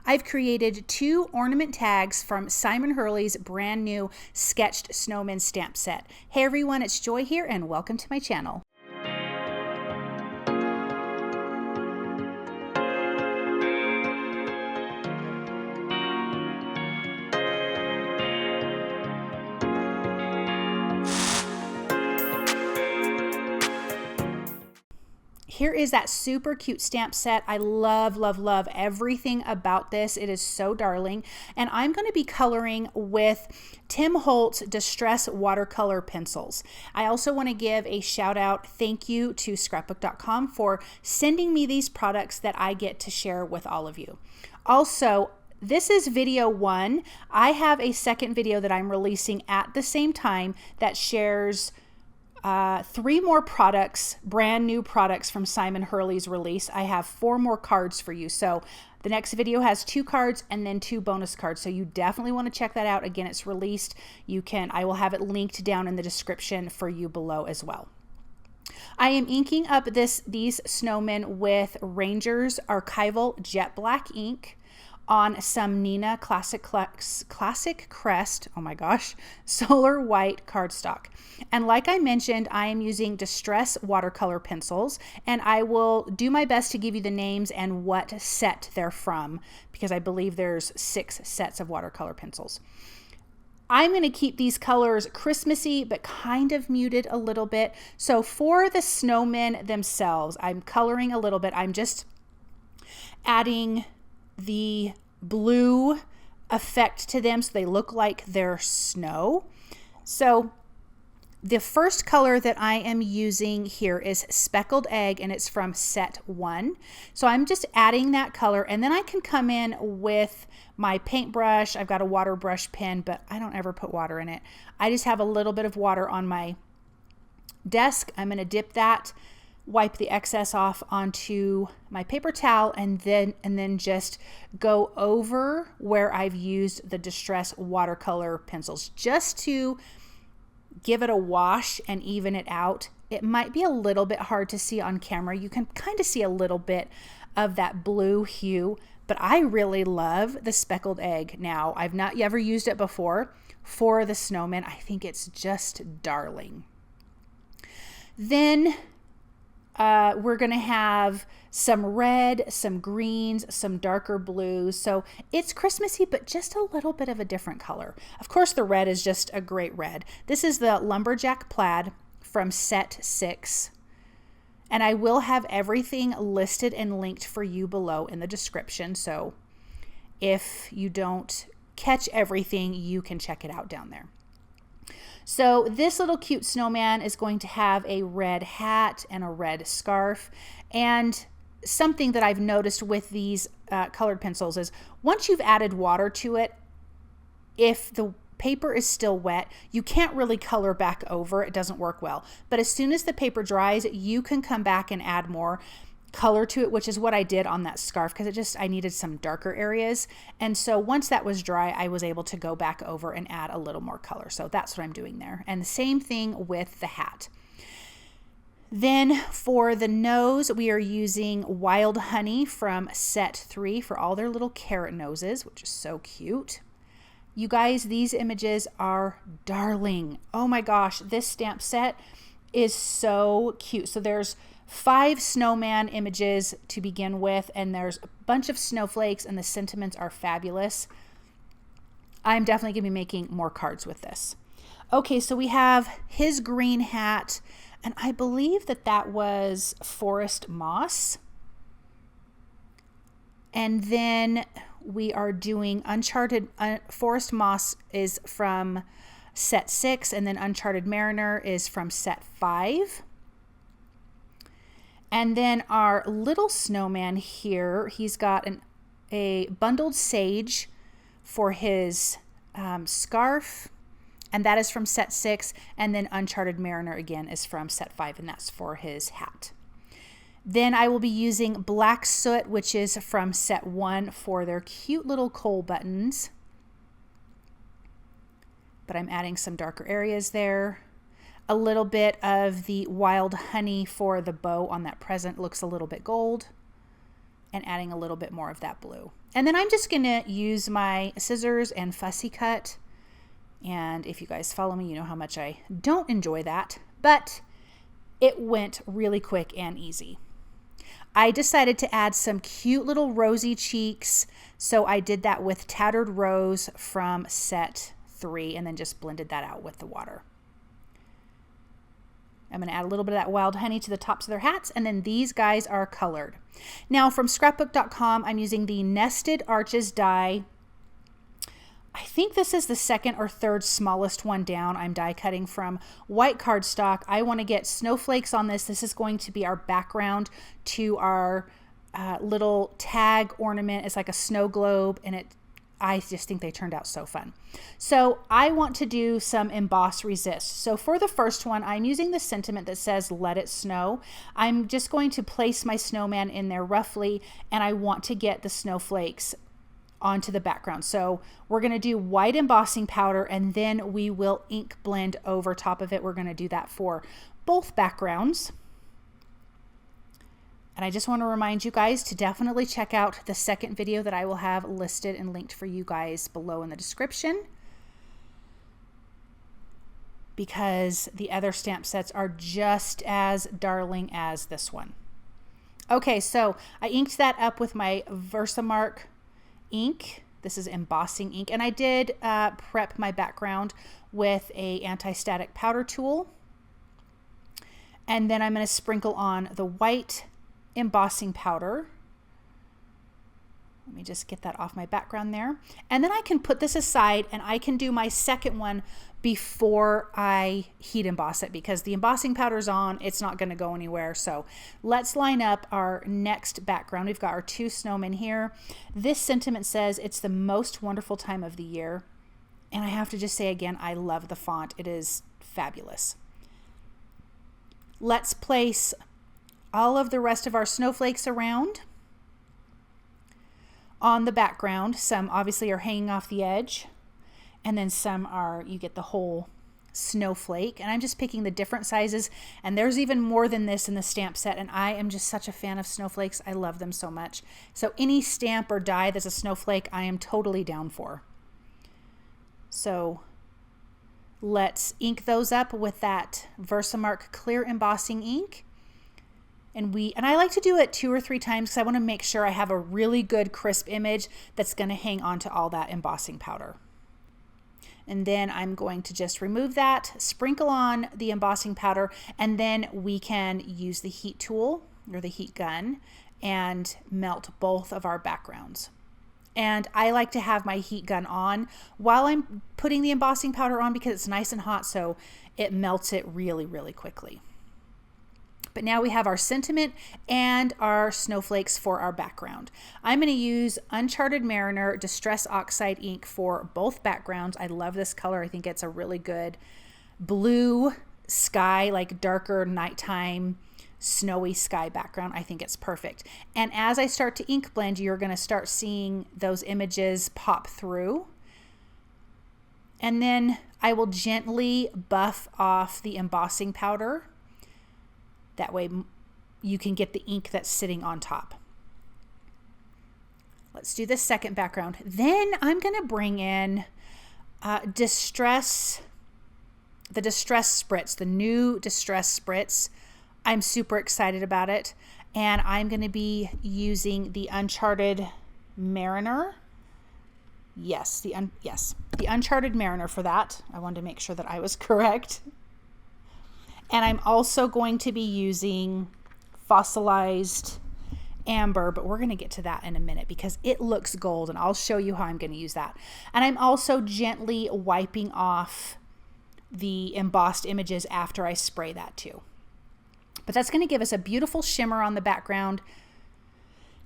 I've created 2 ornament tags from Simon Hurley's brand new Sketched Snowmen stamp set. Hey everyone, it's Joy here and welcome to my channel. Here is that super cute stamp set. I love, love, love everything about this. It is so darling. And I'm going to be coloring with Tim Holtz Distress Watercolor Pencils. I also want to give a shout out, thank you to scrapbook.com for sending me these products that I get to share with all of you. Also, this is video 1. I have a second video that I'm releasing at the same time that shares 3 more products, brand new products from Simon Hurley's release. I have 4 more cards for you. So the next video has 2 cards and then 2 bonus cards. So you definitely want to check that out. Again, it's released. I will have it linked down in the description for you below as well. I am inking up these snowmen with Ranger's Archival Jet Black ink on some Nina Classic Crest, oh my gosh, Solar White cardstock. And like I mentioned, I am using Distress watercolor pencils, and I will do my best to give you the names and what set they're from, because I believe there's 6 sets of watercolor pencils. I'm going to keep these colors Christmassy, but kind of muted a little bit. So for the snowmen themselves, I'm coloring a little bit. I'm just adding the blue effect to them so they look like they're snow. So the first color that I am using here is Speckled Egg, and it's from set 1. So I'm just adding that color, and then I can come in with my paintbrush. I've got a water brush pen, but I don't ever put water in it. I just have a little bit of water on my desk. I'm going to dip that, wipe the excess off onto my paper towel, and then just go over where I've used the Distress watercolor pencils just to give it a wash and even it out. It might be a little bit hard to see on camera. You can kind of see a little bit of that blue hue, but I really love the Speckled Egg now. I've not ever used it before for the snowman. I think it's just darling. Then we're going to have some red, some greens, some darker blues. So it's Christmassy, but just a little bit of a different color. Of course, the red is just a great red. This is the Lumberjack Plaid from set 6. And I will have everything listed and linked for you below in the description. So if you don't catch everything, you can check it out down there. So this little cute snowman is going to have a red hat and a red scarf. And something that I've noticed with these colored pencils is once you've added water to it, if the paper is still wet, you can't really color back over. It doesn't work well. But as soon as the paper dries, you can come back and add more color to it, which is what I did on that scarf, because I needed some darker areas. And so once that was dry, I was able to go back over and add a little more color. So that's what I'm doing there. And the same thing with the hat. Then for the nose, we are using Wild Honey from set 3 for all their little carrot noses, which is so cute. You guys, these images are darling. Oh my gosh, this stamp set is so cute. So there's 5 snowman images to begin with, and there's a bunch of snowflakes, and the sentiments are fabulous. I'm definitely going to be making more cards with this. Okay, so we have his green hat, and I believe that was forest moss. And then we are doing Uncharted. Forest moss is from set 6, and then Uncharted Mariner is from set 5. And then our little snowman here, he's got a bundled sage for his scarf, and that is from set 6. And then Uncharted Mariner again is from set 5, and that's for his hat. Then I will be using Black Soot, which is from set 1 for their cute little coal buttons. But I'm adding some darker areas there. A little bit of the Wild Honey for the bow on that present looks a little bit gold, and adding a little bit more of that blue. And then I'm just gonna use my scissors and fussy cut. And if you guys follow me, you know how much I don't enjoy that, but it went really quick and easy. I decided to add some cute little rosy cheeks, so I did that with Tattered Rose from set 3 and then just blended that out with the water. I'm going to add a little bit of that wild honey to the tops of their hats, and then these guys are colored. Now from scrapbook.com, I'm using the Nested Arches die. I think this is the second or third smallest one down. I'm die cutting from white cardstock. I want to get snowflakes on this. This is going to be our background to our little tag ornament. It's like a snow globe, and I just think they turned out so fun. So I want to do some emboss resist. So for the first one, I'm using the sentiment that says let it snow. I'm just going to place my snowman in there roughly, and I want to get the snowflakes onto the background. So we're going to do white embossing powder, and then we will ink blend over top of it. We're going to do that for both backgrounds. And I just want to remind you guys to definitely check out the second video that I will have listed and linked for you guys below in the description, because the other stamp sets are just as darling as this one. Okay, so I inked that up with my Versamark ink. This is embossing ink, and I did prep my background with a anti-static powder tool, and then I'm going to sprinkle on the white embossing powder. Let me just get that off my background there, and then I can put this aside and I can do my second one before I heat emboss it, because the embossing powder's on, it's not going to go anywhere. So let's line up our next background. We've got our two snowmen here. This sentiment says it's the most wonderful time of the year, and I have to just say again, I love the font. It is fabulous. Let's place all of the rest of our snowflakes around on the background. Some obviously are hanging off the edge, and then some are, you get the whole snowflake. And I'm just picking the different sizes, and there's even more than this in the stamp set, and I am just such a fan of snowflakes. I love them so much. So any stamp or die that's a snowflake, I am totally down for. So let's ink those up with that Versamark clear embossing ink. And I like to do it 2 or 3 times because I want to make sure I have a really good crisp image that's going to hang on to all that embossing powder. And then I'm going to just remove that, sprinkle on the embossing powder, and then we can use the heat tool or the heat gun and melt both of our backgrounds. And I like to have my heat gun on while I'm putting the embossing powder on because it's nice and hot, so it melts it really, really quickly. But now we have our sentiment and our snowflakes for our background. I'm going to use Uncharted Mariner Distress Oxide ink for both backgrounds. I love this color. I think it's a really good blue sky, like darker nighttime snowy sky background. I think it's perfect. And as I start to ink blend, you're going to start seeing those images pop through. And then I will gently buff off the embossing powder. That way you can get the ink that's sitting on top. Let's do the second background. Then I'm going to bring in the Distress Spritz, the new Distress Spritz. I'm super excited about it. And I'm going to be using the Uncharted Mariner. Yes, the Uncharted Mariner for that. I wanted to make sure that I was correct. And I'm also going to be using Fossilized Amber, but we're going to get to that in a minute because it looks gold, and I'll show you how I'm going to use that. And I'm also gently wiping off the embossed images after I spray that too. But that's going to give us a beautiful shimmer on the background,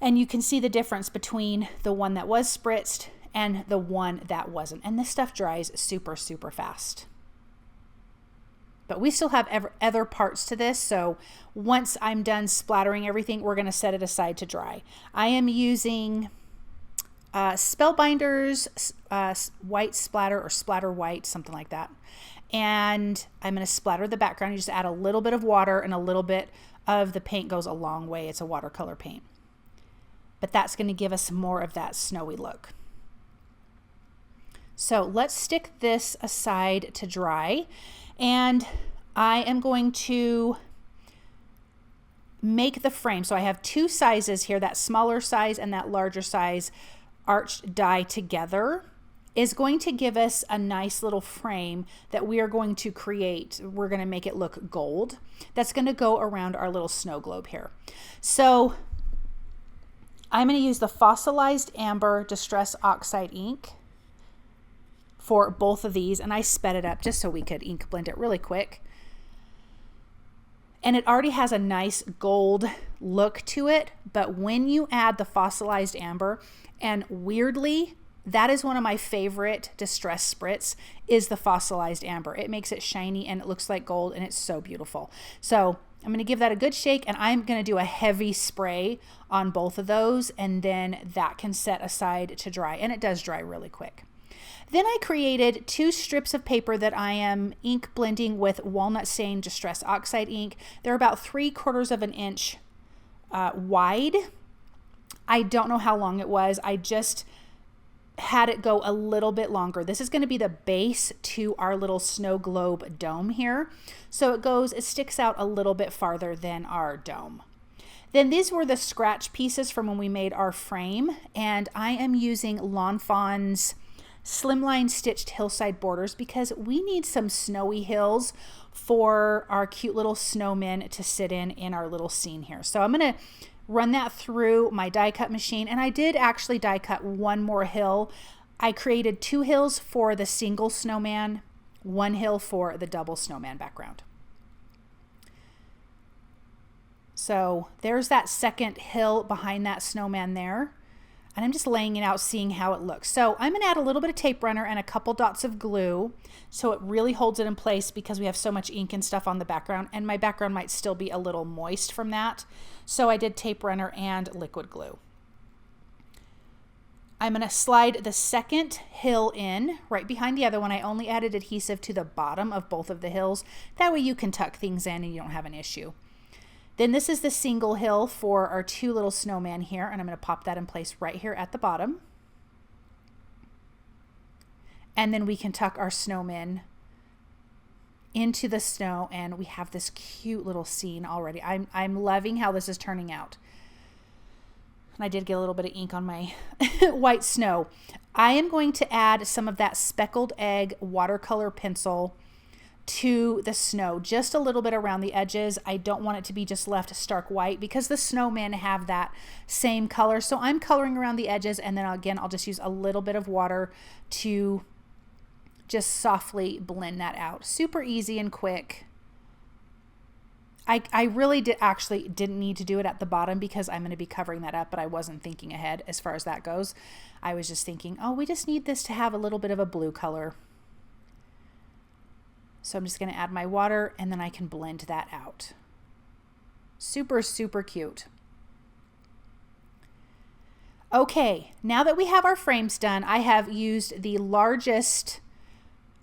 and you can see the difference between the one that was spritzed and the one that wasn't. And this stuff dries super, super fast. But we still have other parts to this, so once I'm done splattering everything, we're going to set it aside to dry. I am using Spellbinders white splatter, or splatter white, something like that. And I'm going to splatter the background. You just add a little bit of water, and a little bit of the paint goes a long way. It's a watercolor paint. but that's going to give us more of that snowy look. So let's stick this aside to dry, and I am going to make the frame. So I have two sizes here, that smaller size and that larger size arched die together is going to give us a nice little frame that we are going to create. We're going to make it look gold. That's going to go around our little snow globe here. So I'm going to use the Fossilized Amber Distress Oxide ink for both of these, and I sped it up just so we could ink blend it really quick. And it already has a nice gold look to it, but when you add the Fossilized Amber, and weirdly, that is one of my favorite distress spritz, is the Fossilized Amber. It makes it shiny and it looks like gold, and it's so beautiful. So I'm going to give that a good shake, and I'm going to do a heavy spray on both of those, and then that can set aside to dry, and it does dry really quick. Then I created two strips of paper that I am ink blending with Walnut Stain Distress Oxide ink. They're about 3/4 of an inch wide. I don't know how long it was. I just had it go a little bit longer. This is going to be the base to our little snow globe dome here. So it sticks out a little bit farther than our dome. Then these were the scratch pieces from when we made our frame, and I am using Lawn Fawn's Slimline stitched hillside borders because we need some snowy hills for our cute little snowmen to sit in our little scene here. So I'm going to run that through my die cut machine, and I did actually die cut one more hill. I created 2 hills for the single snowman, 1 hill for the double snowman background. So there's that second hill behind that snowman there. And I'm just laying it out, seeing how it looks. So I'm going to add a little bit of tape runner and a couple dots of glue so it really holds it in place because we have so much ink and stuff on the background, and my background might still be a little moist from that. So I did tape runner and liquid glue. I'm going to slide the second hill in right behind the other one. I only added adhesive to the bottom of both of the hills. That way you can tuck things in and you don't have an issue. Then this is the single hill for our 2 little snowmen here, and I'm going to pop that in place right here at the bottom. And then we can tuck our snowmen into the snow, and we have this cute little scene already. I'm loving how this is turning out. And I did get a little bit of ink on my white snow. I am going to add some of that Speckled Egg watercolor pencil to the snow, just a little bit around the edges. I don't want it to be just left stark white because the snowmen have that same color. So I'm coloring around the edges, and then again, I'll just use a little bit of water to just softly blend that out. Super easy and quick. I really didn't need to do it at the bottom because I'm going to be covering that up, but I wasn't thinking ahead as far as that goes. I was just thinking, oh, we just need this to have a little bit of a blue color. So I'm just going to add my water, and then I can blend that out. Super, super cute. Okay, now that we have our frames done, I have used the largest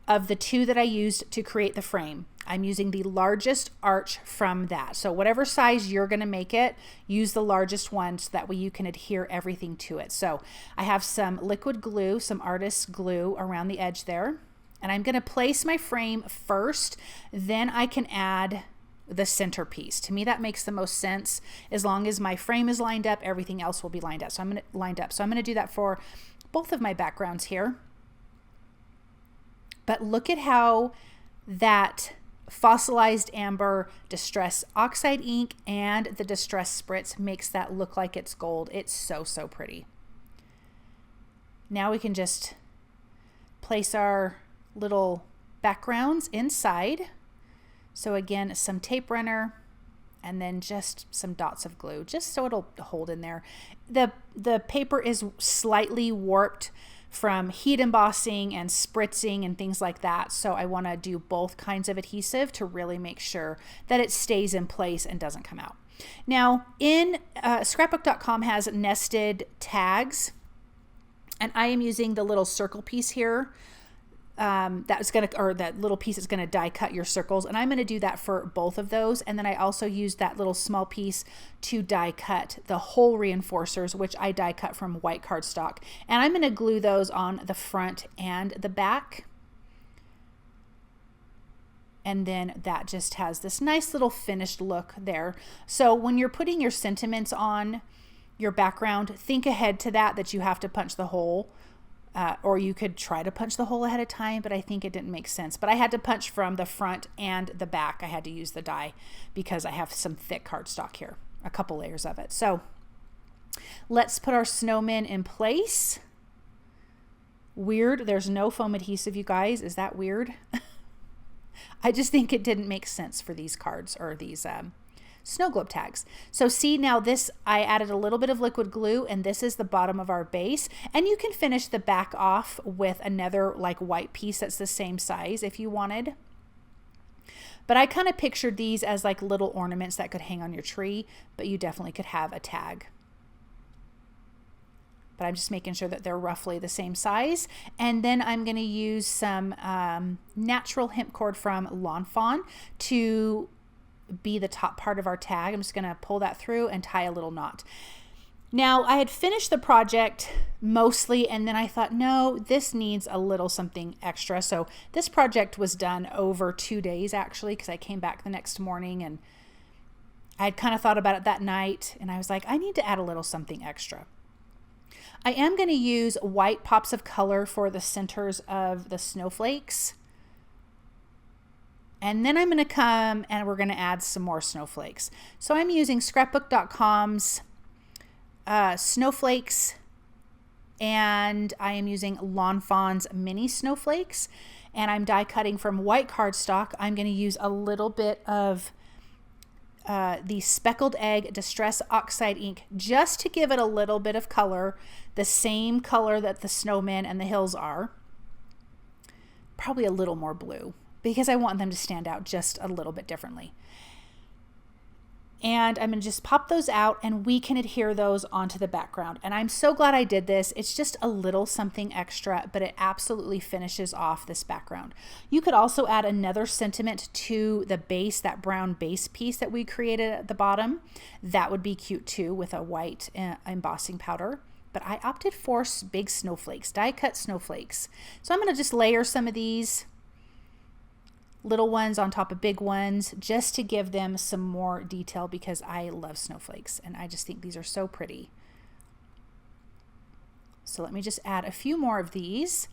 of the 2 that I used to create the frame. I'm using the largest arch from that. So whatever size you're going to make it, use the largest one so that way you can adhere everything to it. So I have some liquid glue, some artist's glue around the edge there. And I'm going to place my frame first, then I can add the centerpiece. To me, that makes the most sense. As long as my frame is lined up, everything else will be lined up. So I'm going to do that for both of my backgrounds here. But look at how that Fossilized Amber Distress Oxide ink and the Distress Spritz makes that look like it's gold. It's so, so pretty. Now we can just place our little backgrounds inside. So again, some tape runner and then just some dots of glue just so it'll hold in there. The paper is slightly warped from heat embossing and spritzing and things like that, so I want to do both kinds of adhesive to really make sure that it stays in place and doesn't come out. Now in scrapbook.com has nested tags, and I am using the little circle piece here that little piece is gonna die cut your circles, and I'm gonna do that for both of those. And then I also used that little small piece to die cut the hole reinforcers, which I die cut from white cardstock, and I'm gonna glue those on the front and the back. And then that just has this nice little finished look there. So when you're putting your sentiments on your background, think ahead to that you have to punch the hole. Or you could try to punch the hole ahead of time, but I think it didn't make sense. But I had to punch from the front and the back. I had to use the die because I have some thick cardstock here, a couple layers of it. So let's put our snowmen in place. Weird, there's no foam adhesive, you guys. Is that weird? I just think it didn't make sense for these cards or these snow globe tags. So see, now this, I added a little bit of liquid glue, and this is the bottom of our base, and you can finish the back off with another like white piece that's the same size if you wanted. But I kind of pictured these as like little ornaments that could hang on your tree, but you definitely could have a tag. But I'm just making sure that they're roughly the same size. And then I'm going to use some natural hemp cord from Fawn to be the top part of our tag. I'm just going to pull that through and tie a little knot. Now, I had finished the project mostly, and then I thought, no, this needs a little something extra. So this project was done over 2 days actually, because I came back the next morning and I had kind of thought about it that night, and I was like, I need to add a little something extra. I am going to use white pops of color for the centers of the snowflakes. And then I'm going to come and we're going to add some more snowflakes. So I'm using scrapbook.com's snowflakes, and I am using Fawn's mini snowflakes, and I'm die cutting from white cardstock. I'm going to use a little bit of the Speckled Egg Distress Oxide ink just to give it a little bit of color, the same color that the snowmen and the hills are. Probably a little more blue because I want them to stand out just a little bit differently. And I'm going to just pop those out, and we can adhere those onto the background. And I'm so glad I did this. It's just a little something extra, but it absolutely finishes off this background. You could also add another sentiment to the base, that brown base piece that we created at the bottom. That would be cute too, with a white embossing powder. But I opted for big snowflakes, die cut snowflakes. So I'm going to just layer some of these little ones on top of big ones just to give them some more detail, because I love snowflakes and I just think these are so pretty. So let me just add a few more of these,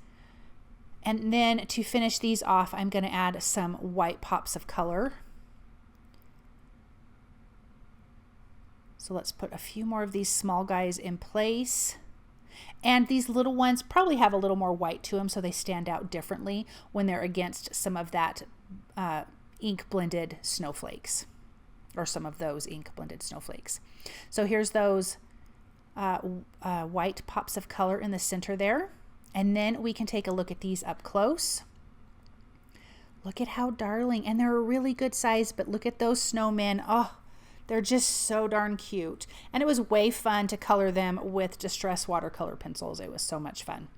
and then to finish these off I'm going to add some white pops of color. So let's put a few more of these small guys in place. And these little ones probably have a little more white to them, so they stand out differently when they're against some of that ink blended snowflakes, or some of those ink blended snowflakes. So here's those white pops of color in the center there. And then we can take a look at these up close. Look at how darling, and they're a really good size, but look at those snowmen. Oh, they're just so darn cute. And it was way fun to color them with Distress watercolor pencils. It was so much fun.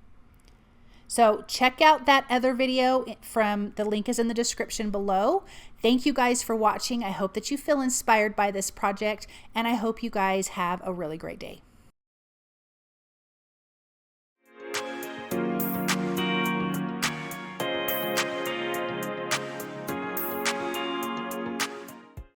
So check out that other video from, the link is in the description below. Thank you guys for watching. I hope that you feel inspired by this project, and I hope you guys have a really great day.